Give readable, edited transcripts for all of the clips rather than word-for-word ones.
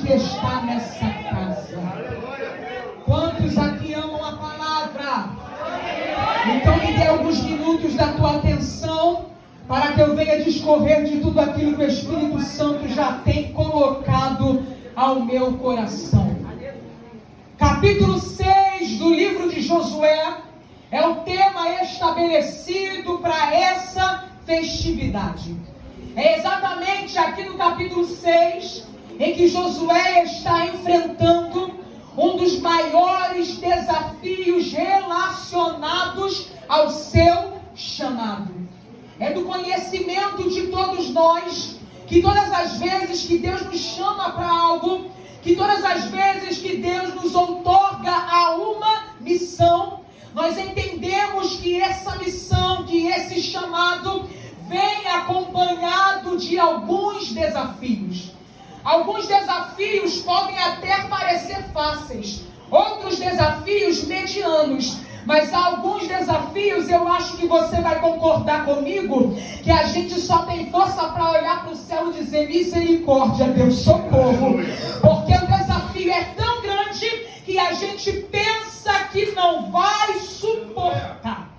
que está nessa casa? Quantos aqui amam a palavra? Então me dê alguns minutos da tua atenção para que eu venha discorrer de tudo aquilo que o Espírito Santo já tem colocado ao meu coração. Capítulo 6 do livro de Josué é o tema estabelecido para essa festividade. É exatamente aqui no capítulo 6 em que Josué está enfrentando um dos maiores desafios relacionados ao seu chamado. É do conhecimento de todos nós que todas as vezes que Deus nos chama para algo, que todas as vezes que Deus nos outorga a uma missão, nós entendemos que essa missão, que esse chamado vem acompanhado de alguns desafios. Alguns desafios podem até parecer fáceis, outros desafios medianos, mas há alguns desafios, eu acho que você vai concordar comigo, que a gente só tem força para olhar para o céu e dizer: misericórdia, Deus, socorro, porque o desafio é tão grande que a gente pensa que não vai suportar.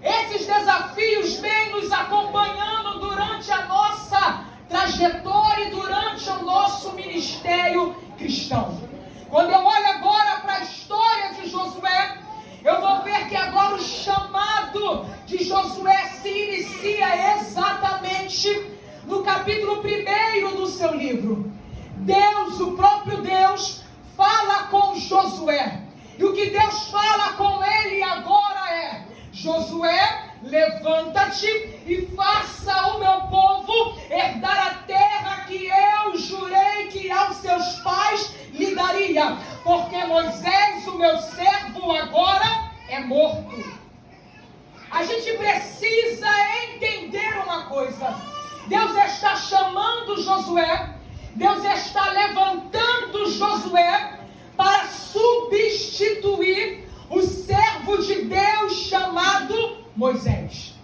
Esses desafios vêm nos acompanhando durante a nossa trajetória e durante o nosso ministério cristão. Quando eu olho agora para a história de Josué, eu vou ver que agora o chamado de Josué se inicia exatamente no capítulo 1 do seu livro. Deus, o próprio Deus, fala com Josué. E o que Deus fala com ele agora é: Josué, levanta-te e faça o meu povo herdar a terra que eu jurei que aos seus pais lhe daria, porque Moisés, o meu servo, agora é morto. A gente precisa entender uma coisa: Deus está chamando Josué, Deus está levantando Josué para substituir o servo de Deus chamado Moisés.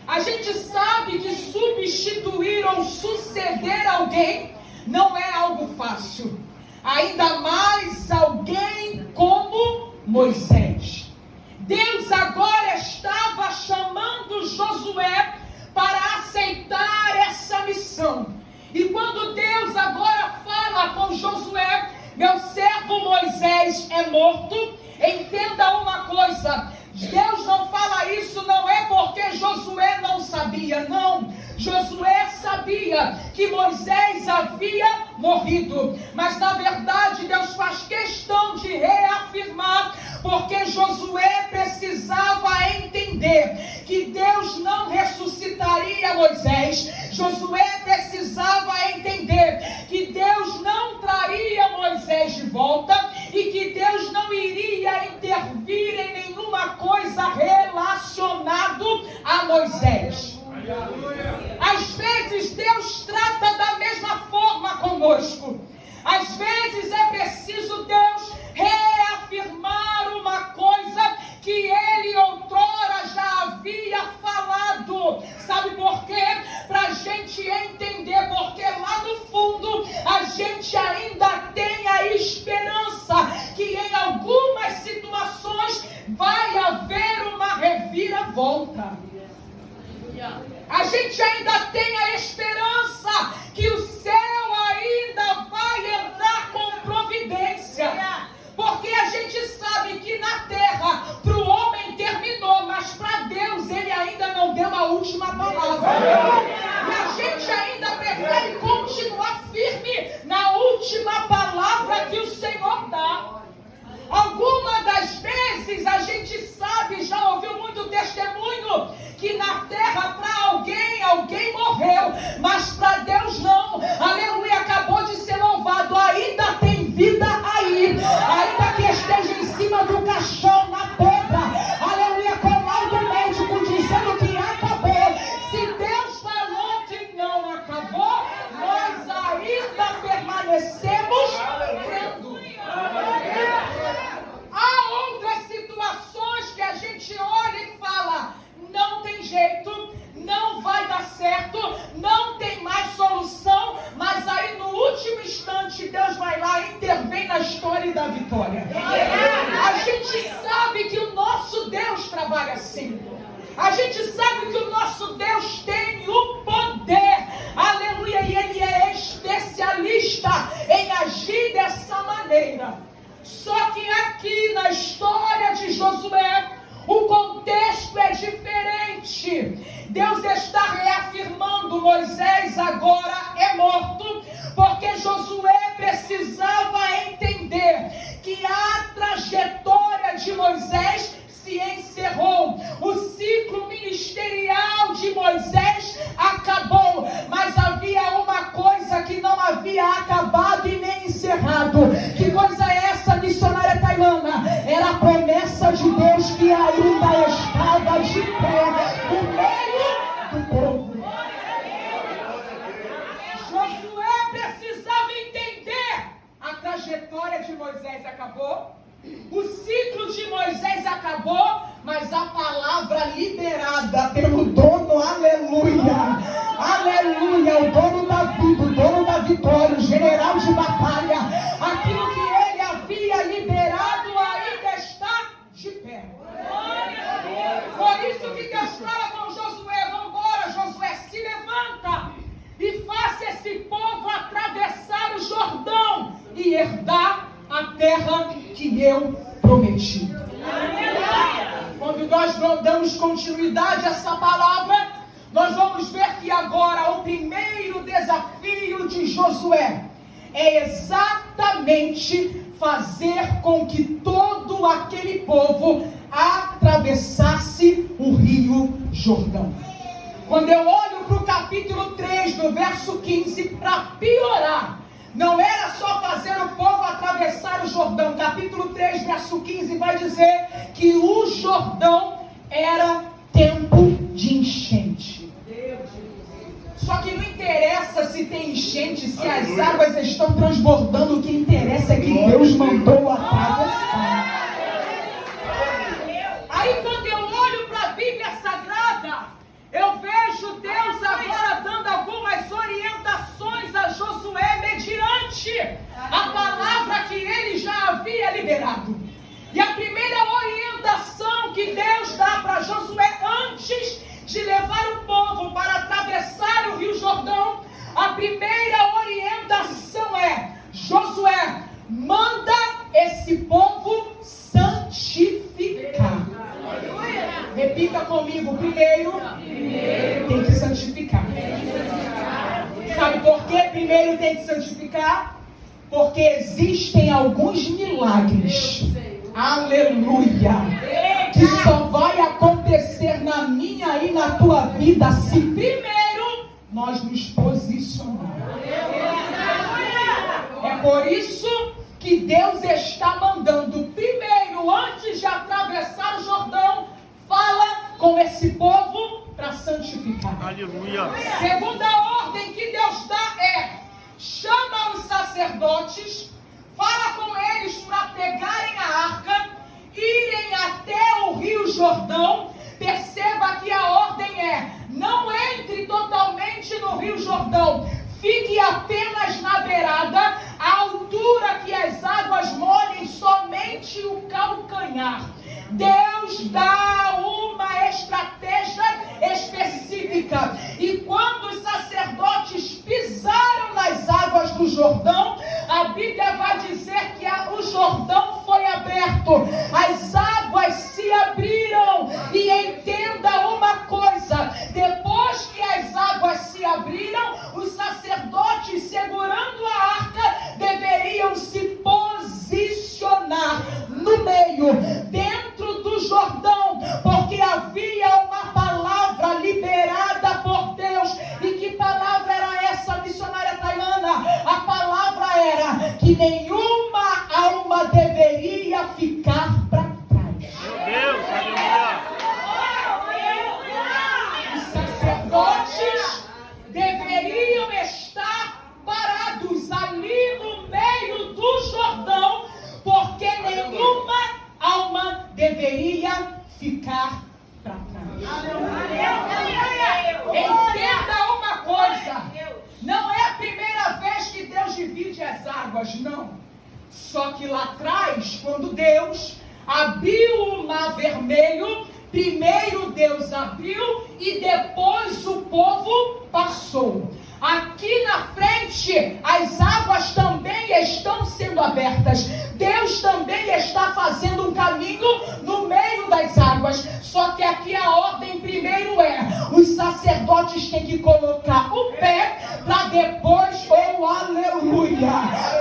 A gente sabe que substituir ou suceder alguém não é algo fácil. Ainda mais alguém como Moisés. Deus agora estava chamando Josué para aceitar essa missão. E quando Deus agora fala com Josué: meu servo Moisés é morto, entenda uma coisa: Deus não fala isso não é porque Josué não sabia, não. Josué sabia que Moisés havia morrido, mas na verdade Deus faz questão de reafirmar, porque Josué precisava entender que Deus não ressuscitaria Moisés. Josué precisava entender que Deus não traria Moisés de volta e que Deus não iria intervir em nenhuma coisa relacionada a Moisés. Às vezes Deus trata da mesma forma conosco. Às vezes é preciso Deus reafirmar uma coisa que Ele outrora já havia falado. Sabe por quê? Para a gente entender, porque lá no fundo a gente ainda tem a esperança que em algumas situações vai haver uma reviravolta. A gente ainda tem a esperança que o céu ainda vai entrar com providência. Porque a gente sabe que na terra, para o homem terminou, mas para Deus ele ainda não deu a última palavra. E a gente ainda prefere continuar firme na última palavra que o Senhor dá. Algumas das vezes a gente sabe, já ouviu muito testemunho, que na terra para alguém morreu, mas para Deus não. Aleluia, acabou de ser louvado, ainda tem vida aí, ainda que esteja em cima do caixão, na pedra, aleluia, com o laudo médico dizendo que acabou. Se Deus falou que não acabou, nós ainda permanecemos crendo. Há outras situações que a gente olha e fala: não tem jeito, não vai dar certo, não tem mais solução, mas aí no último instante gente sabe que o nosso Deus trabalha assim. A gente sabe que o nosso Deus tem o poder, aleluia, e Ele é especialista em agir dessa maneira. Só que aqui na história de Josué, o contexto é diferente. Deus está reafirmando: Moisés agora é morto, porque Josué precisava entender que a trajetória de Moisés se encerrou. O ciclo ministerial de Moisés acabou, mas havia uma coisa que não havia acabado e nem encerrado. Que coisa é essa, missionária Tailana? Era a promessa de Deus que ainda estava de pé no meio do povo. Josué precisava entender: a trajetória de Moisés acabou, o ciclo de Moisés acabou, mas a palavra liberada pelo dono, aleluia, aleluia, o dono da vida, o dono da vitória, o general de batalha, aquilo que ele havia liberado ainda está de pé. Por isso que Deus fala com Josué: vamos embora, Josué, se levanta e faça esse povo atravessar o Jordão e herdar a terra que eu prometi. Quando nós damos continuidade a essa palavra, nós vamos ver que agora o primeiro desafio de Josué é exatamente fazer com que todo aquele povo atravessasse o rio Jordão. Quando eu olho para o capítulo 3, do verso 15, para piorar, não era só fazer o povo atravessar o Jordão. Capítulo 3, verso 15 vai dizer que o Jordão era tempo de enchente. Só que não interessa se tem enchente, se as águas estão transbordando. O que interessa é que Deus mandou atravessar. Aí quando eu olho para a Bíblia Sagrada, eu vejo Deus agora dando algumas orientações a Josué mediante a palavra que ele já havia liberado. E a primeira orientação que Deus dá para Josué antes de levar o povo para atravessar o Rio Jordão, a primeira orientação é: Josué, manda esse povo santificar. Repita comigo: primeiro tem que santificar. Sabe por que primeiro tem que santificar? Porque existem alguns milagres, aleluia, que só vai acontecer na minha e na tua vida se primeiro nós nos posicionarmos. É por isso que Deus está mandando primeiro, antes de atravessar o Jordão, fala com esse povo para santificar. Aleluia. Segunda ordem que Deus dá é: chama os sacerdotes, fala com eles para pegarem a arca, irem até o Rio Jordão. Perceba que a ordem é: não entre totalmente no Rio Jordão, fique apenas na beirada, à altura que as águas molhem somente o calcanhar. Deus dá uma estratégia específica. E quando os sacerdotes pisaram nas águas do Jordão, a Bíblia vai dizer que o Jordão foi aberto, as águas se abriram. E entenda uma coisa: depois que as águas se abriram, os sacerdotes segurando a arca deveriam se posicionar no meio, dentro do Jordão, porque havia uma palavra liberada por Deus. E que palavra era essa, missionária Tailana? A palavra era que nenhuma alma deveria ficar para trás. Meu Deus, aleluia. Os sacerdotes deveriam estar parados ali no meio do Jordão, porque nenhuma alma deveria ficar para trás. Entenda uma coisa: não é a primeira vez que Deus divide as águas, não. Só que lá atrás, quando Deus abriu o mar vermelho. Primeiro Deus abriu e depois o povo passou. Aqui na frente, as águas também estão sendo abertas. Deus também está fazendo um caminho no meio das águas. Só que aqui a ordem primeiro os sacerdotes têm que colocar o pé para depois, oh aleluia,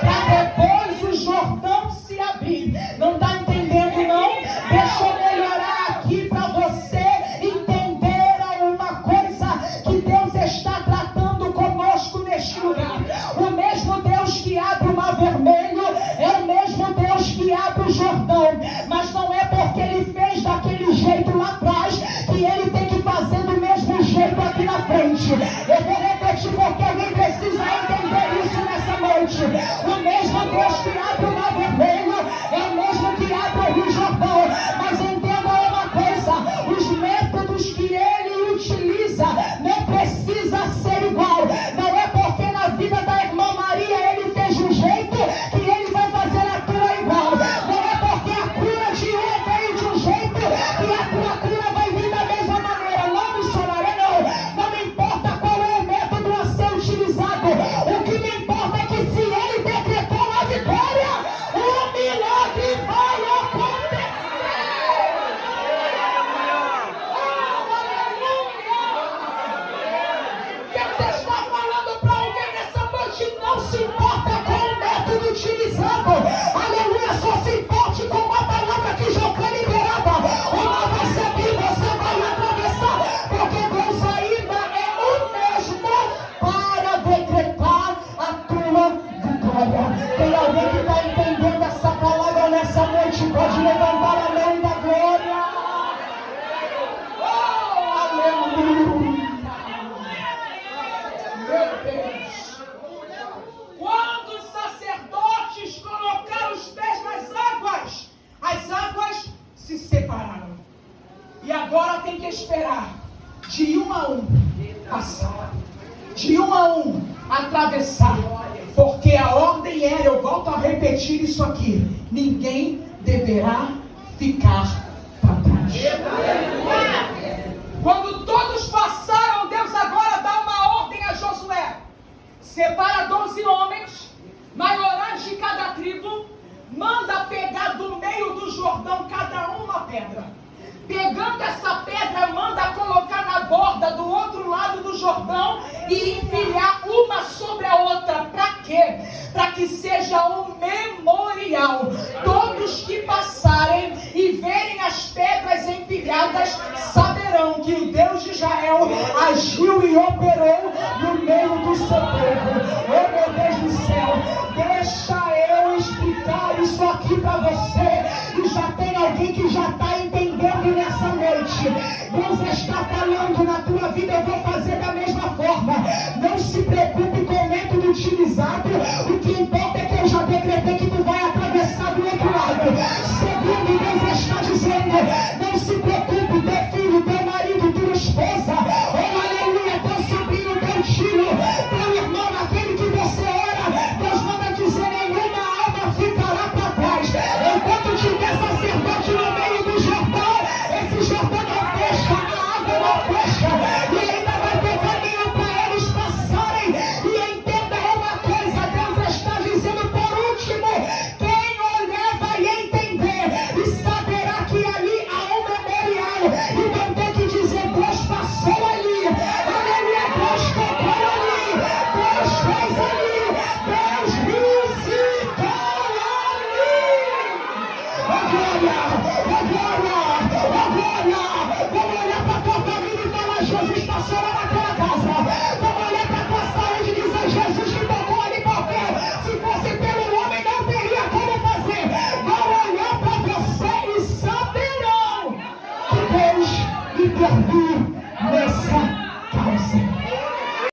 para depois o Jordão se abrir. Não está entendendo não? Deixa eu melhorar aqui para você entender alguma coisa que Deus está tratando conosco neste lugar. O mesmo Deus que abre o mar vermelho é o mesmo Deus que abre o Jordão, mas não é porque Ele fez daquele jeito lá atrás que Ele tem que fazer do mesmo jeito aqui na frente. Eu vou repetir porque alguém precisa entender isso nessa noite. O mesmo Deus que abre o mar vermelho é o mesmo que abre o Rio Jordão, mas entenda uma coisa: os métodos que Ele utiliza não precisa ser igual. Não é porque na vida da irmã Maria Ele fez um jeito que Ele vai fazer a tua igual. Não é porque a cura de um veio de um jeito que a tua cura vai vir da mesma maneira. Não, missionária, não. Não me importa qual é o método a ser utilizado. O que me importa é que se Ele decretou a vitória, o milagre vai acontecer. Deus está falando para alguém nessa noite: não se importa com o método utilizado. Aleluia, só se importe com uma palavra que já foi liberada. Uma vai se abrir, você vai atravessar, porque Deus ainda é o mesmo para decretar a tua vitória. Tem alguém que está entendendo essa palavra nessa noite? Pode levantar a mão da glória. Oh, aleluia. Meu Deus. Quando os sacerdotes colocaram os pés nas águas, as águas se separaram. E agora tem que esperar de um a um passar, de um a um atravessar, porque a ordem era, eu volto a repetir isso aqui: ninguém deverá ficar para trás. Quando todos passaram, Deus agora dá uma ordem a Josué: separa 12 homens, maiorais de cada tribo, manda pegar do meio do Jordão cada uma pedra. Pegando essa pedra, manda colocar na borda do outro lado do Jordão e empilhar uma sobre a outra. Para quê? Para que seja um memorial. Todos que passarem e verem as pedras empilhadas saberão que o Deus de Israel agiu e operou no meio do seu povo. Oh, meu Deus do céu, deixa eu explicar isso aqui para você. E já tem alguém que já está entendendo nessa noite. Deus está falando na tua vida: eu vou fazer da mesma forma. Não se preocupe com o método utilizado. O que importa é que eu já decretei que tu vai atravessar do outro lado. Segundo Deus está dizendo,